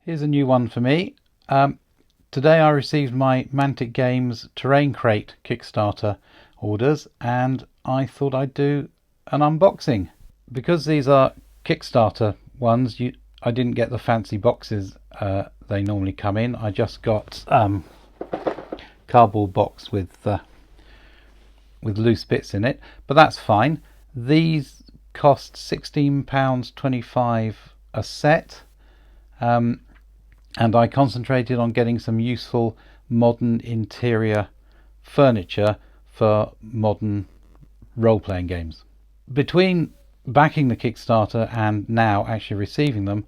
Here's a new one for me. Today I received my Mantic Games Terrain Crate Kickstarter orders and I thought I'd do an unboxing. Because these are Kickstarter ones, I didn't get the fancy boxes they normally come in. I just got cardboard box with loose bits in it, but that's fine. These cost £16.25 a set. And I concentrated on getting some useful modern interior furniture for modern role-playing games. Between backing the Kickstarter and now actually receiving them,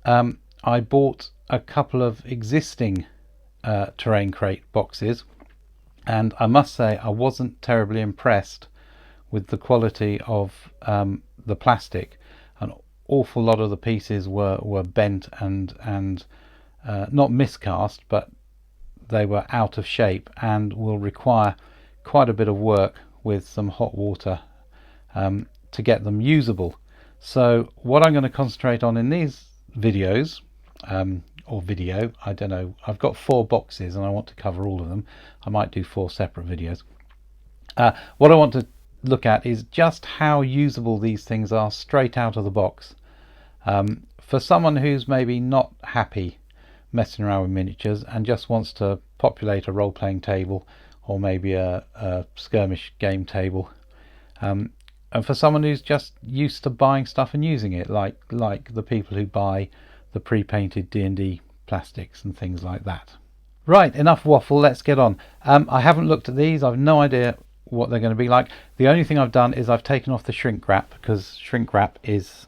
I bought a couple of existing Terrain Crate boxes, and I must say I wasn't terribly impressed with the quality of the plastic. An awful lot of the pieces were bent and not miscast, but they were out of shape and will require quite a bit of work with some hot water to get them usable. So what I'm going to concentrate on in these videos, or video, I don't know, I've got 4 boxes and I want to cover all of them. I might do 4 separate videos. What I want to look at is just how usable these things are straight out of the box. For someone who's maybe not happy messing around with miniatures and just wants to populate a role-playing table or maybe a skirmish game table, and for someone who's just used to buying stuff and using it, like the people who buy the pre-painted D&D plastics and things like that. Right, enough waffle, let's get on. I haven't looked at these. I've no idea what they're going to be like. The only thing I've done is I've taken off the shrink wrap, because shrink wrap is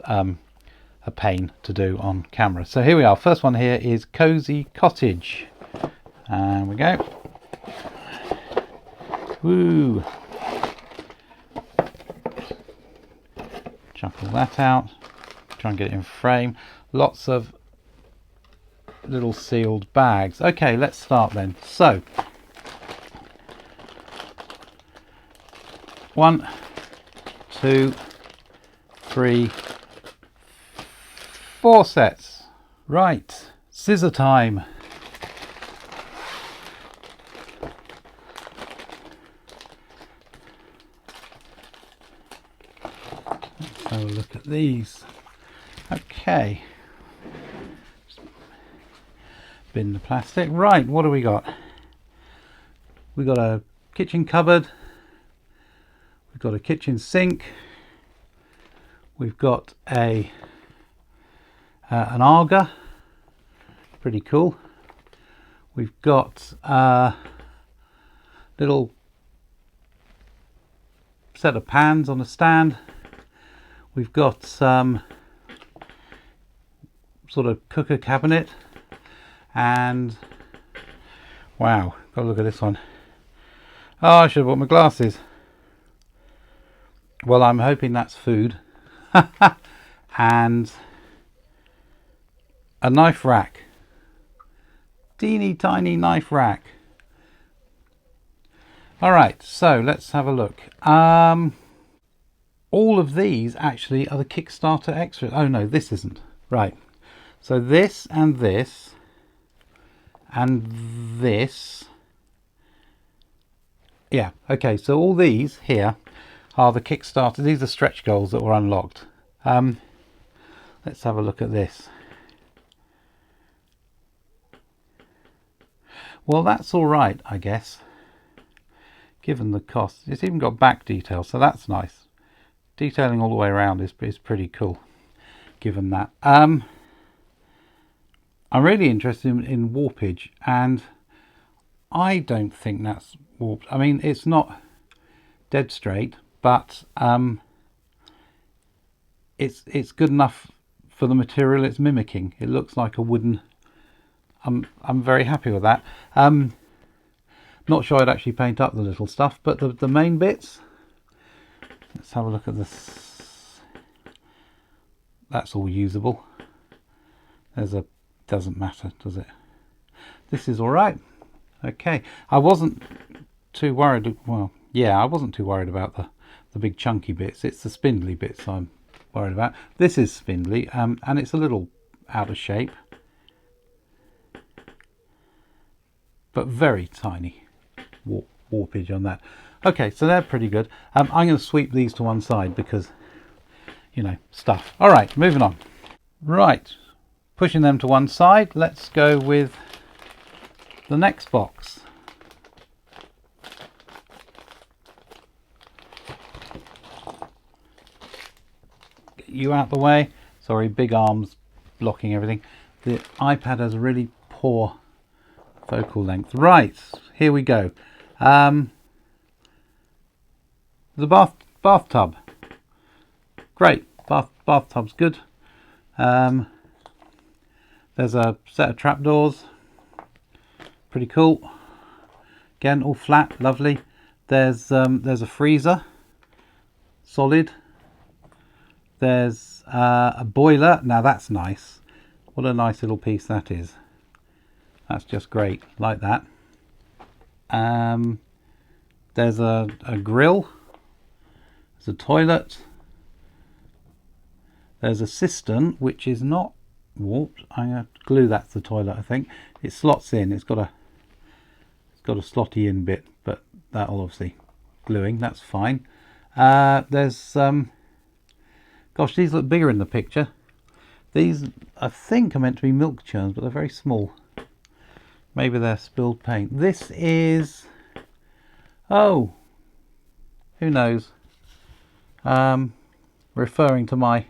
a pain to do on camera. So here we are. First one here is Cosy Cottage. And we go. Woo! Chuck all that out. Try and get it in frame. Lots of little sealed bags. Okay, let's start then. So, 1, 2, 3, 4 sets. Right, scissor time. Let's have a look at these. Okay. Bin the plastic. Right, what do we got? We got a kitchen cupboard. We've got a kitchen sink. We've got an auger, pretty cool. We've got a little set of pans on a stand. We've got some sort of cooker cabinet, and wow, got to look at this one. Oh, I should have bought my glasses. Well, I'm hoping that's food. And a knife rack, teeny tiny knife rack. All right, so let's have a look. All of these actually are the Kickstarter extras. Oh no, this isn't. Right, so this and this and this, yeah, okay, so all these here are the Kickstarter. These are stretch goals that were unlocked. Let's have a look at this. Well, that's all right, I guess, given the cost. It's even got back detail, so that's nice. Detailing all the way around is pretty cool, given that. I'm really interested in warpage, and I don't think that's warped. I mean, it's not dead straight, but it's good enough for the material it's mimicking. It looks like a wooden. I'm very happy with that. Not sure I'd actually paint up the little stuff, but the main bits. Let's have a look at this. That's all usable. Doesn't matter, does it? This is all right. Okay, I wasn't too worried. Well, yeah, I wasn't too worried about the big chunky bits. It's the spindly bits I'm worried about. This is spindly, and it's a little out of shape. but very tiny warpage on that. Okay, so they're pretty good. I'm going to sweep these to one side because, you know, stuff. All right, moving on. Right, pushing them to one side, let's go with the next box. Get you out the way. Sorry, big arms blocking everything. The iPad has a really poor focal length. Right, here we go. The bathtub. Great, bathtub's good. There's a set of trapdoors. Pretty cool. Again, all flat, lovely. There's a freezer, solid. There's a boiler. Now that's nice. What a nice little piece that is. That's just great, like that. There's a grill. There's a toilet. There's a cistern which is not warped. I'm going to glue that to the toilet. I think it slots in. It's got a slotty in bit, but that'll obviously gluing. That's fine. There's gosh, these look bigger in the picture. These I think are meant to be milk churns, but they're very small. Maybe they're spilled paint. This is, oh, who knows? Referring to my,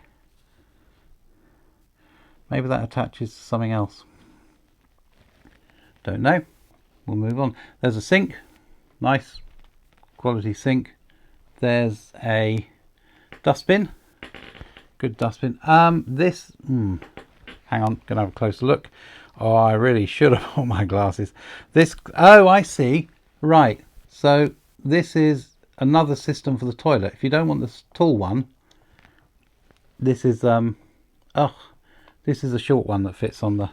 maybe that attaches to something else. Don't know. We'll move on. There's a sink, nice quality sink. There's a dustbin, good dustbin. This, hang on, gonna have a closer look. Oh, I really should have bought my glasses. This, oh, I see. Right, so this is another system for the toilet. If you don't want this tall one, this is this is a short one that fits on the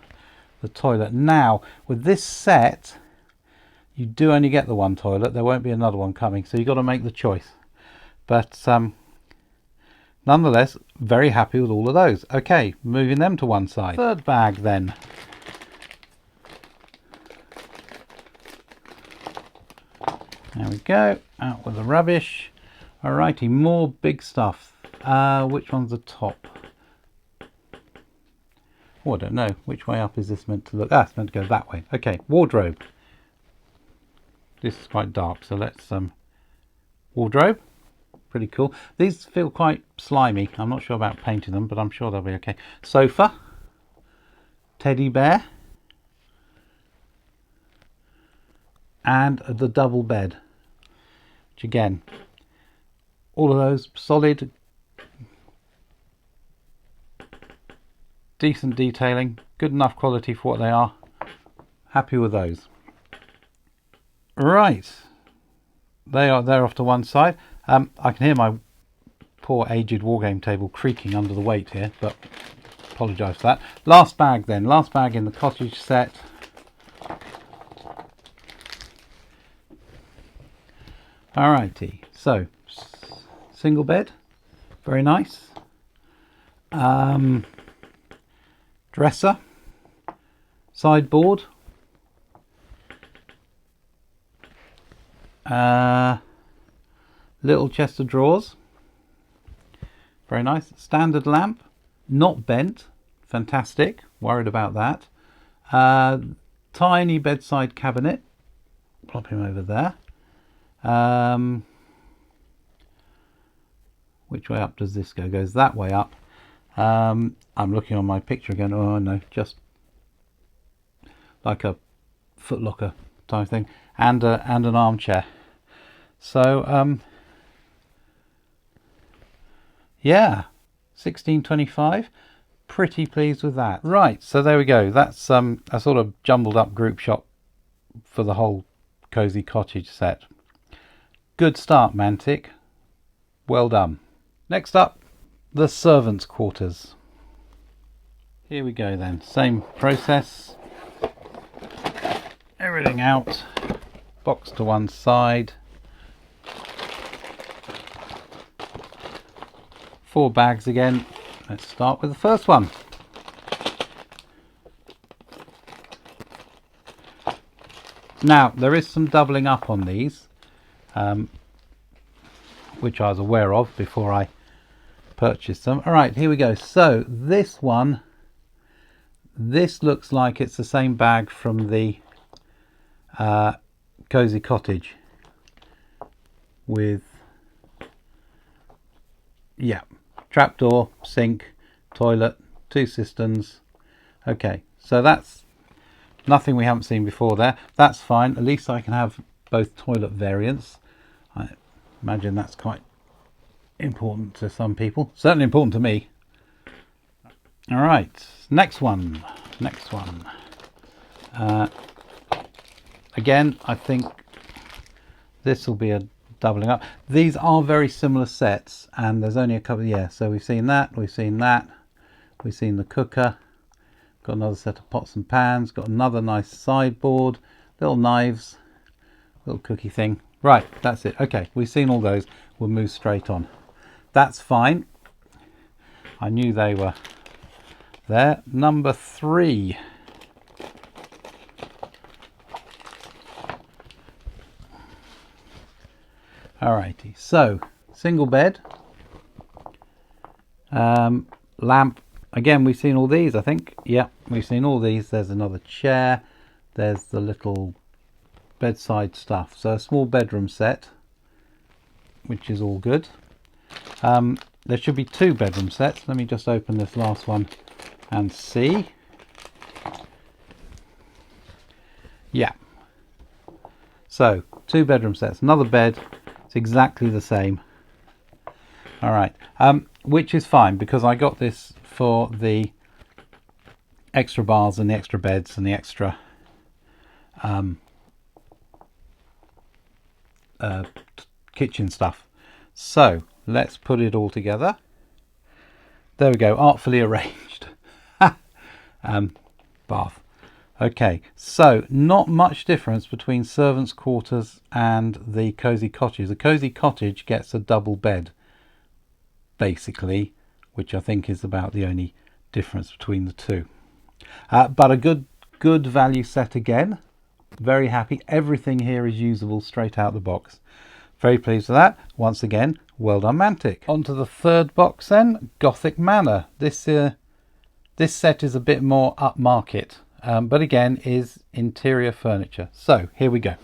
toilet. Now, with this set, you do only get the one toilet. There won't be another one coming, so you've got to make the choice. But nonetheless, very happy with all of those. Okay, moving them to one side. Third bag then. There we go, out with the rubbish. Alrighty, more big stuff. Which one's the top? Oh, I don't know. Which way up is this meant to look? Ah, it's meant to go that way. Okay, wardrobe. This is quite dark, so let's wardrobe. Pretty cool. These feel quite slimy. I'm not sure about painting them, but I'm sure they'll be okay. Sofa. Teddy bear. And the double bed. Which again, all of those solid, decent detailing, good enough quality for what they are. Happy with those. Right, they're off to one side. I can hear my poor aged wargame table creaking under the weight here, but apologise for that. Last bag then, last bag in the Cottage set. Alrighty, so single bed, very nice. Dresser, sideboard, little chest of drawers, very nice. Standard lamp, not bent, fantastic. Worried about that. Tiny bedside cabinet, plop him over there. Which way up does this go? Goes that way up. I'm looking on my picture again. Oh no, just like a footlocker type thing, and an armchair. So yeah, 1625. Pretty pleased with that. Right, so there we go. That's a sort of jumbled up group shot for the whole Cosy Cottage set. Good start, Mantic. Well done. Next up, the servants' quarters. Here we go then. Same process. Everything out. Box to one side. 4 bags again. Let's start with the first one. Now there is some doubling up on these, which I was aware of before I purchased them. All right, here we go. So this one, this looks like it's the same bag from the Cosy Cottage with, yeah, trapdoor, sink, toilet, 2 cisterns. Okay, so that's nothing we haven't seen before there. That's fine. At least I can have both toilet variants. I imagine that's quite important to some people. Certainly important to me. All right, next one. Again, I think this will be a doubling up. These are very similar sets, and there's only a couple. Yeah, so we've seen that, we've seen the cooker, got another set of pots and pans, got another nice sideboard, little knives, little cookie thing. Right, that's it. Okay, we've seen all those. We'll move straight on. That's fine. I knew they were there. Number 3. Alrighty, so single bed, lamp. Again, we've seen all these, I think. Yeah, we've seen all these. There's another chair. There's the little bedside stuff. So a small bedroom set, which is all good. There should be 2 bedroom sets. Let me just open this last one and see. Yeah. So 2 bedroom sets, another bed. It's exactly the same. All right, which is fine because I got this for the extra bars and the extra beds and the extra kitchen stuff. So let's put it all together. There we go, artfully arranged. Bath. Okay, so not much difference between servants' quarters and the Cosy Cottage. The Cosy Cottage gets a double bed, basically, which I think is about the only difference between the two. But a good value set again. Very happy. Everything here is usable straight out the box. Very pleased with that. Once again, well done, Mantic. On to the 3rd box then, Gothic Manor. This set is a bit more upmarket. But again is interior furniture. So here we go.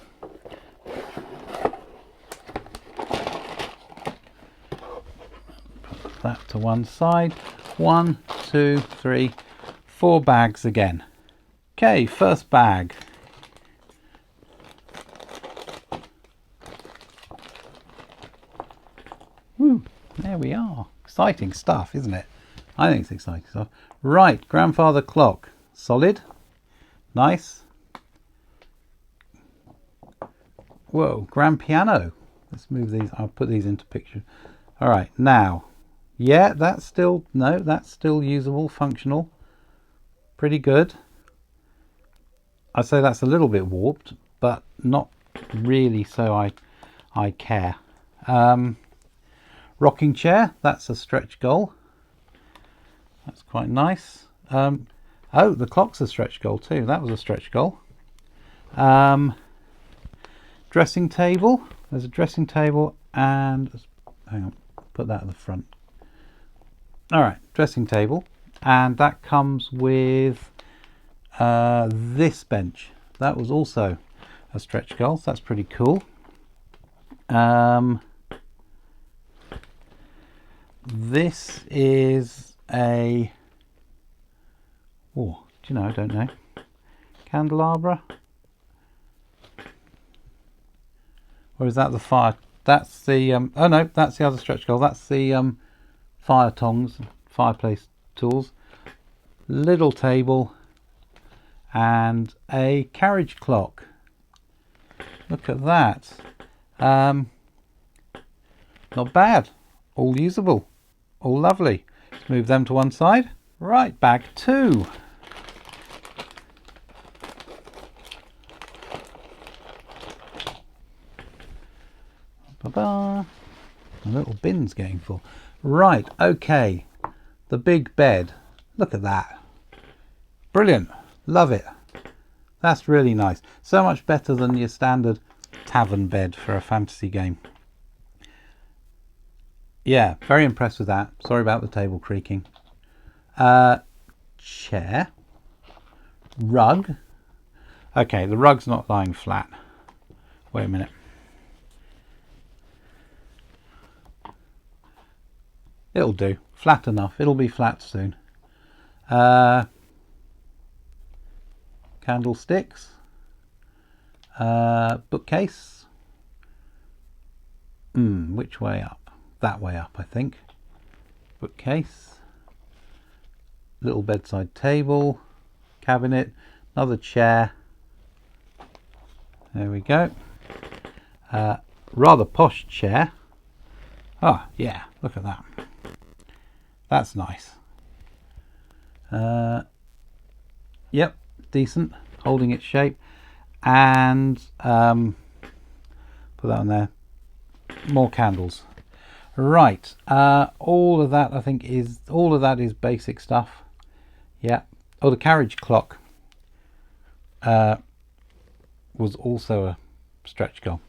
Put that to one side. 1, 2, 3, 4 bags again. Okay, first bag. Woo, there we are. Exciting stuff, isn't it? I think it's exciting stuff. Right, grandfather clock. Solid. Nice. Whoa, grand piano. Let's move these. I'll put these into picture. All right, now, yeah, that's still usable, functional. Pretty good. I'd say that's a little bit warped, but not really, so I care. Rocking chair. That's a stretch goal. That's quite nice. Oh, the clock's a stretch goal too. That was a stretch goal. Dressing table. There's a dressing table and... hang on, put that at the front. Alright, dressing table. And that comes with this bench. That was also a stretch goal. So that's pretty cool. This is a... oh, do you know? I don't know. Candelabra? Or is that the fire? That's the... oh no, that's the other stretch goal. That's the fire tongs, fireplace tools. Little table and a carriage clock. Look at that. Not bad. All usable. All lovely. Let's move them to one side. Right, bag 2. Ba-ba. The little bin's getting full. Right, okay. The big bed. Look at that. Brilliant. Love it. That's really nice. So much better than your standard tavern bed for a fantasy game. Yeah, very impressed with that. Sorry about the table creaking. Chair. Rug. Okay, the rug's not lying flat. Wait a minute. It'll do. Flat enough. It'll be flat soon. Candlesticks. Bookcase. Which way up? That way up, I think. Bookcase. Little bedside table. Cabinet. Another chair. There we go. Rather posh chair. Oh, yeah, look at that. That's nice. Yep, decent. Holding its shape. And put that on there. More candles. Right. All of that, I think, is basic stuff. Yeah. Oh, the carriage clock was also a stretch goal.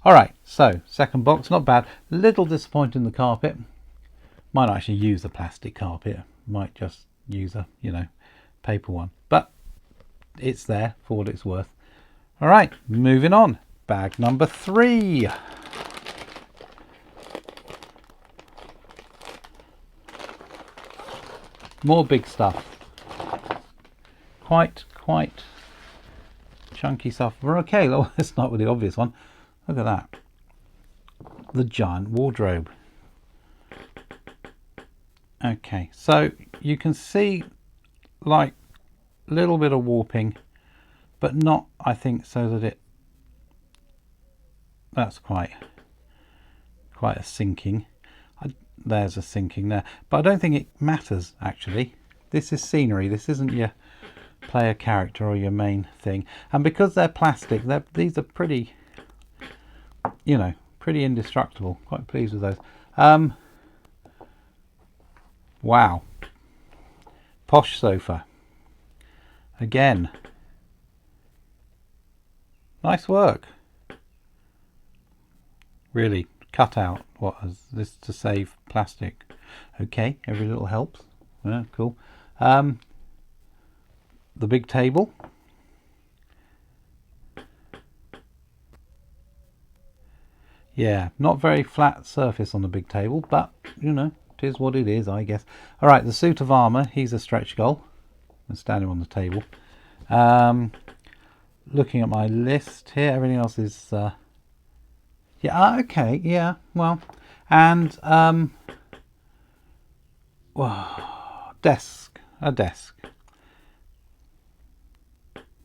All right. So second box, not bad. Little disappointed in the carpet. Might not actually use a plastic carpet. Might just use a paper one. But it's there for what it's worth. All right. Moving on. Bag number 3. More big stuff. Quite chunky stuff. Okay, well, let's start with the obvious one. Look at that. The giant wardrobe. Okay, so you can see like a little bit of warping, but not, I think, so that that's quite a sinking. There's a sinking there, but I don't think it matters actually. This is scenery. This isn't your player character or your main thing. And because they're plastic, these are pretty, pretty indestructible. Quite pleased with those. Wow. Posh sofa. Again. Nice work. Really. Cut out what is this to save plastic. Okay, every little helps. Yeah, cool. The big table. Yeah, not very flat surface on the big table, but it is what it is, I guess. All right, the suit of armor. He's a stretch goal. I'm standing on the table. Looking at my list here, everything else is. Yeah, okay, yeah, well, and, a desk.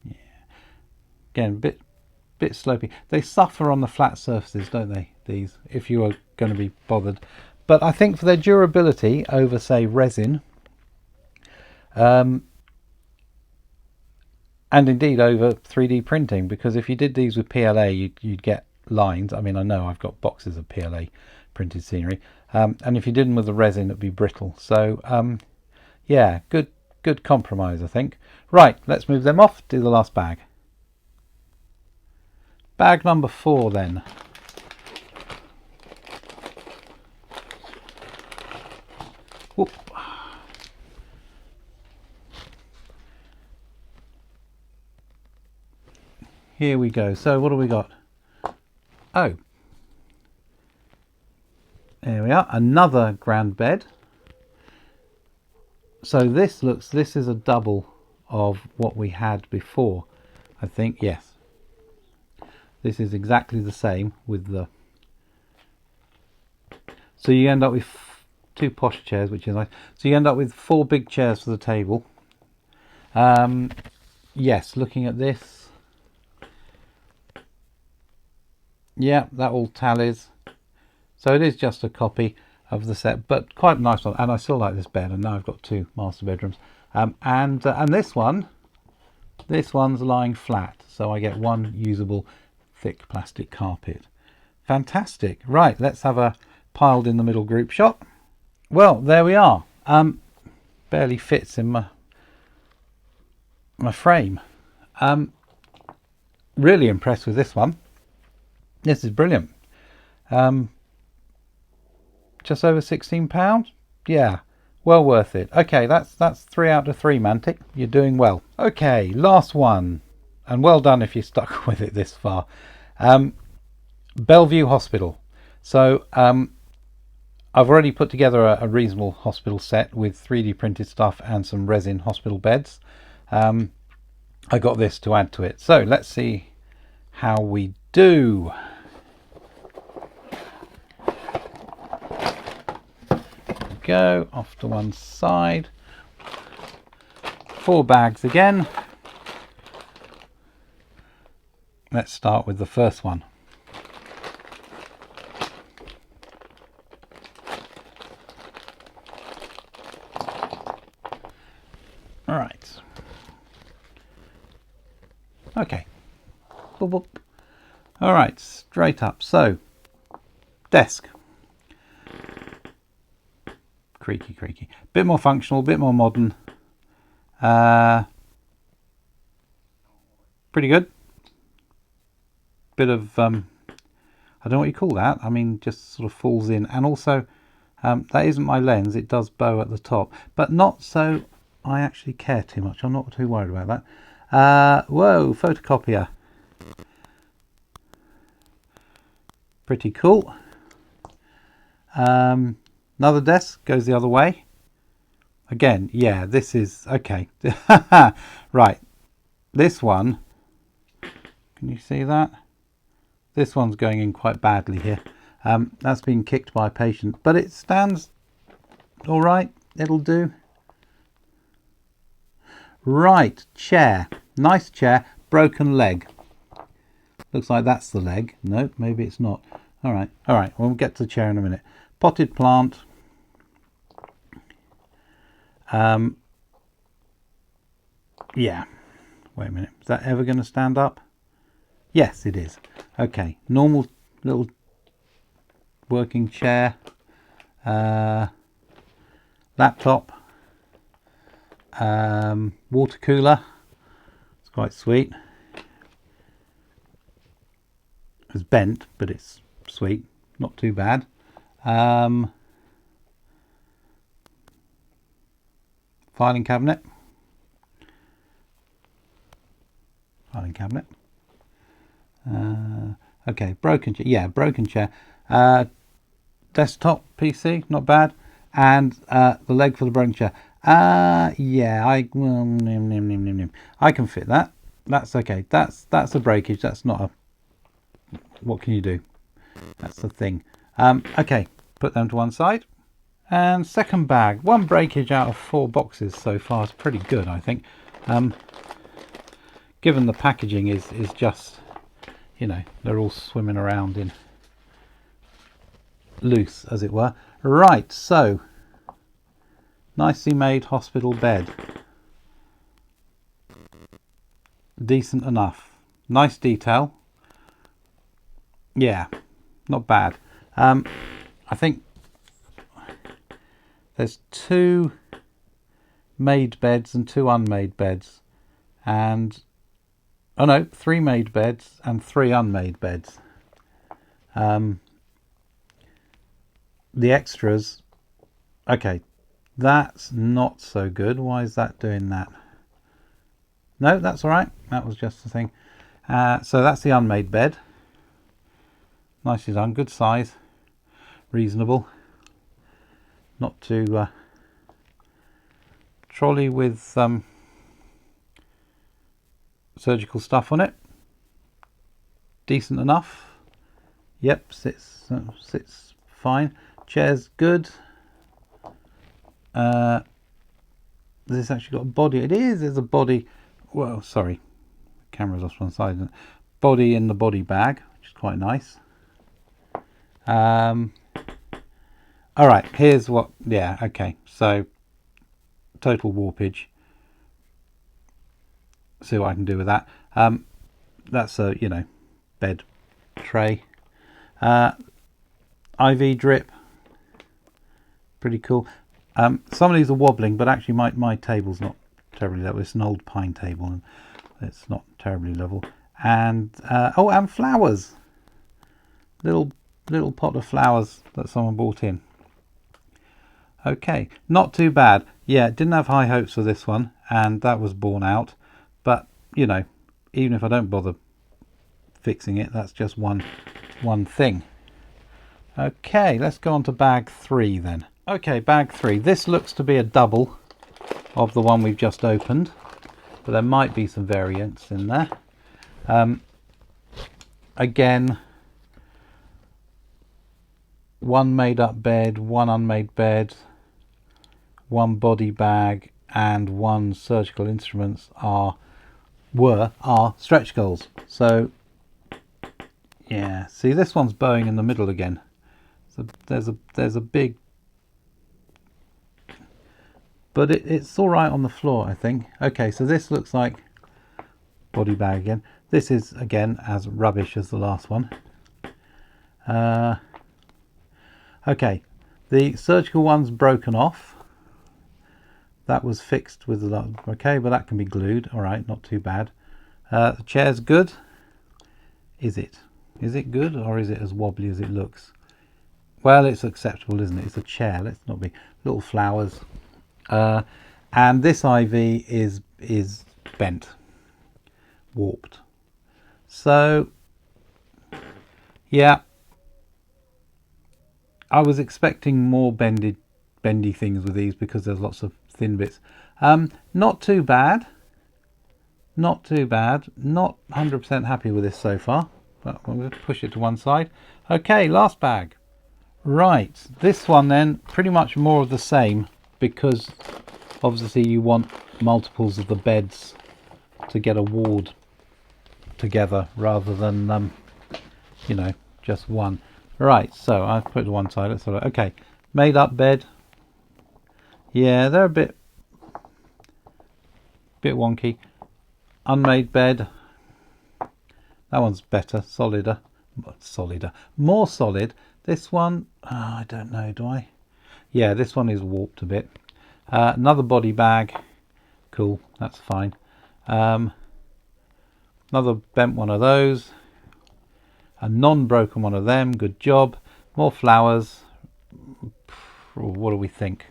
Yeah. Again, bit slopey. They suffer on the flat surfaces, don't they, these, if you are going to be bothered. But I think for their durability over, say, resin, and indeed over 3D printing, because if you did these with PLA, you'd get lines. I mean, I know I've got boxes of PLA printed scenery, and if you did them with the resin, it'd be brittle. So yeah, good compromise, I think. Right, let's move them off. Do the last bag. Bag number 4 then. Whoop. Here we go. So what do we got? Oh, there we are, another grand bed. So this is a double of what we had before, I think. Yes, this is exactly the same with the, so you end up with 2 posh chairs, which is nice. So you end up with 4 big chairs for the table. Yes, looking at this, yeah, that all tallies. So it is just a copy of the set, but quite a nice one. And I still like this bed, and now I've got 2 master bedrooms. And this one's lying flat, so I get 1 usable thick plastic carpet. Fantastic. Right, let's have a piled in the middle group shot. Well, there we are. Barely fits in my frame. Really impressed with this one. This is brilliant. Just over £16. Yeah, well worth it. Okay, that's 3 out of 3, Mantic. You're doing well. Okay, last one, and well done if you stuck with it this far. Bellevue Hospital. So I've already put together a reasonable hospital set with 3D printed stuff and some resin hospital beds. I got this to add to it. So let's see how we do. Go off to one side. 4 bags again. Let's start with the first one. All right. Okay. Boop, boop. All right, straight up. So, desk. Creaky, creaky. Bit more functional, bit more modern. Pretty good. Bit of, I don't know what you call that. I mean, just sort of falls in. And also, that isn't my lens. It does bow at the top. But not so I actually care too much. I'm not too worried about that. Whoa, photocopier. Pretty cool. Another desk goes the other way. Again, yeah, this is okay. Right, this one, can you see that? This one's going in quite badly here. That's been kicked by a patient, but it stands all right. It'll do. Right, chair. Nice chair. Broken leg. Looks like that's the leg. No, maybe it's not. All right. We'll get to the chair in a minute. Potted plant. Yeah. Wait a minute. Is that ever going to stand up? Yes, it is. Okay. Normal little working chair. Laptop. Water cooler. It's quite sweet. It's bent, but it's sweet. Not too bad. Filing cabinet. Okay, broken chair. Yeah, broken chair. Desktop PC, not bad. And the leg for the broken chair. Yeah, I can fit that. That's okay. That's a breakage. That's not a. What can you do? That's the thing. Okay, put them to one side. And second bag, 1 breakage out of 4 boxes so far is pretty good, I think. Given the packaging is just, you know, they're all swimming around in loose, as it were. Right, so nicely made hospital bed. Decent enough. Nice detail. Yeah, not bad. I think there's 2 made beds and 2 unmade beds, and 3 made beds and 3 unmade beds. The extras, okay, that's not so good. Why is that doing that? No, that's all right. That was just the thing. So that's the unmade bed. Nicely done, good size, reasonable. Not too trolley with surgical stuff on it. Decent enough. Yep, sits fine. Chair's good. This actually got a body. It is. There's a body. Well, sorry, camera's off one side. Isn't it? Body in the body bag, which is quite nice. All right, here's what. Yeah, okay. So total warpage. See what I can do with that. That's a bed tray. IV drip. Pretty cool. Some of these are wobbling, but actually my table's not terribly that. It's an old pine table, and It's not terribly level. And oh, and flowers. Little pot of flowers that someone brought in. Okay, not too bad. Yeah, didn't have high hopes for this one, and that was borne out. But you know, even if I don't bother fixing it, that's just one thing. Okay, let's go on to bag 3 then. Okay, bag 3. This looks to be a double of the one we've just opened, but there might be some variants in there. Again, one made up bed, one unmade bed, one body bag, and one surgical instruments are stretch goals. So yeah, see, this one's bowing in the middle again. So there's a big, but it's all right on the floor, I think. Okay, so this looks like body bag again. This is again as rubbish as the last one. Okay, the surgical one's broken off. That was fixed with the okay, but that can be glued. All right, not too bad. The chair's good. Is it? Is it good, or is it as wobbly as it looks? Well, it's acceptable, isn't it? It's a chair. Let's not be little flowers. And this IV is bent, warped. So yeah, I was expecting more bendy things with these because there's lots of thin bits. Not too bad. Not too bad. Not 100% happy with this so far, but I'm going to push it to one side. Okay, last bag. Right, this one then, pretty much more of the same, because obviously you want multiples of the beds to get a ward together rather than you know, just one. Right, so I've put it to one side. Let's have a look. Okay, made up bed. Yeah, they're a bit wonky. Unmade bed. That one's better, solider, more solid. This one, I don't know, do I? Yeah, this one is warped a bit. Another body bag. Cool, that's fine. Another bent one of those. A non-broken one of them. Good job. More flowers. What do we think?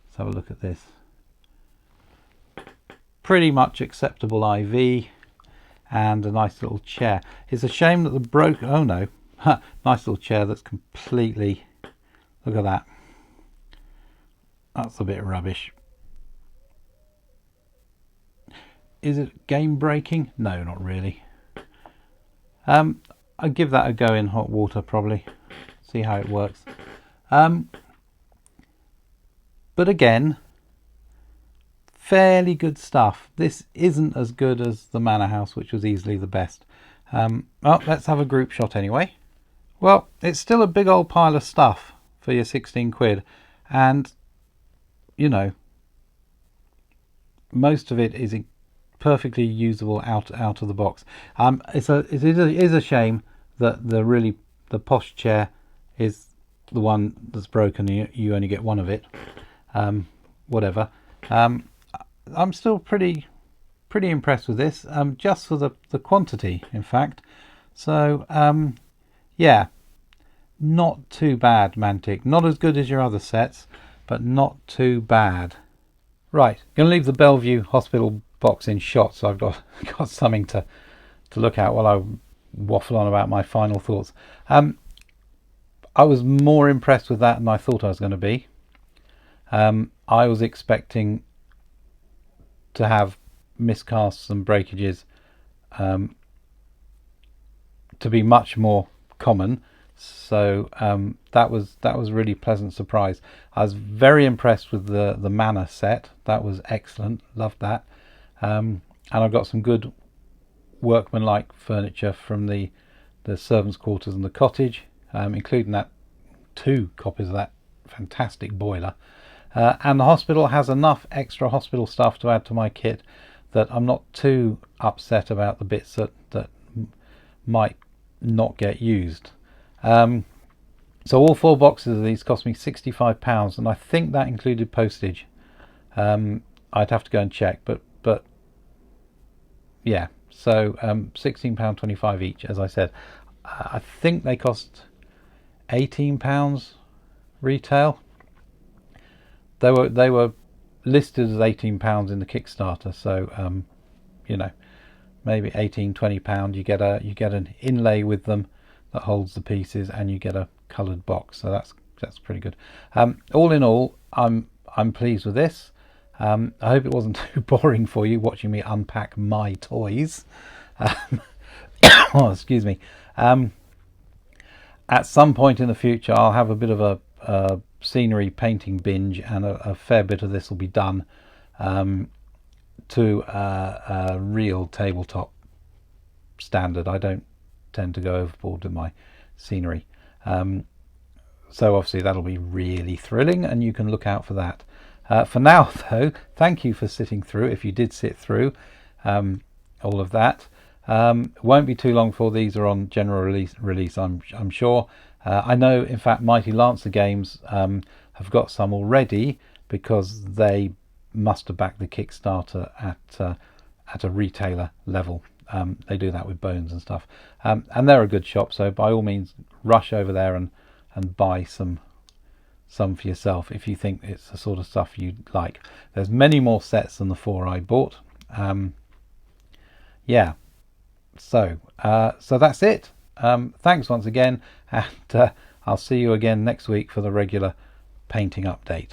Let's have a look at this. Pretty much acceptable IV, and a nice little chair. It's a shame that the oh no, nice little chair that's completely, look at that. That's a bit rubbish. Is it game breaking? No, not really. I'd give that a go in hot water probably, see how it works. But again, fairly good stuff. This isn't as good as the Manor House, which was easily the best. Well, let's have a group shot anyway. Well, it's still a big old pile of stuff for your 16 quid, and you know, most of it is perfectly usable out of the box. It is a shame that the posh chair is the one that's broken. You only get one of it. Whatever. I'm still pretty impressed with this, just for the quantity, in fact. So yeah, not too bad, Mantic. Not as good as your other sets, but not too bad. Right, going to leave the Bellevue Hospital box in shot, so I've got something to look at while I waffle on about my final thoughts. I was more impressed with that than I thought I was going to be. I was expecting to have miscasts and breakages to be much more common, so that was a really pleasant surprise. I was very impressed with the Manor set. That was excellent, loved that. And I've got some good workmanlike furniture from the servants' quarters and the cottage, including that 2 copies of that fantastic boiler. And the hospital has enough extra hospital stuff to add to my kit that I'm not too upset about the bits that might not get used. So all 4 boxes of these cost me £65, and I think that included postage. I'd have to go and check, but yeah, so £16.25 each, as I said. I think they cost £18 retail. They were listed as £18 in the Kickstarter, so you know, maybe 18-20 pound. You get an inlay with them that holds the pieces, and you get a coloured box, so that's pretty good. All in all, I'm pleased with this. I hope it wasn't too boring for you watching me unpack my toys. Oh, excuse me. At some point in the future, I'll have a bit of a scenery painting binge, and a fair bit of this will be done to a real tabletop standard. I don't tend to go overboard with my scenery. So obviously that'll be really thrilling, and you can look out for that. For now, though, thank you for sitting through, if you did sit through all of that. Won't be too long before these are on general release, I'm sure. I know, in fact, Mighty Lancer Games have got some already, because they must have backed the Kickstarter at a retailer level. They do that with Bones and stuff, and they're a good shop, so by all means rush over there and buy some for yourself if you think it's the sort of stuff you'd like. There's many more sets than the 4 I bought. Yeah, so that's it. Thanks once again, and I'll see you again next week for the regular painting update.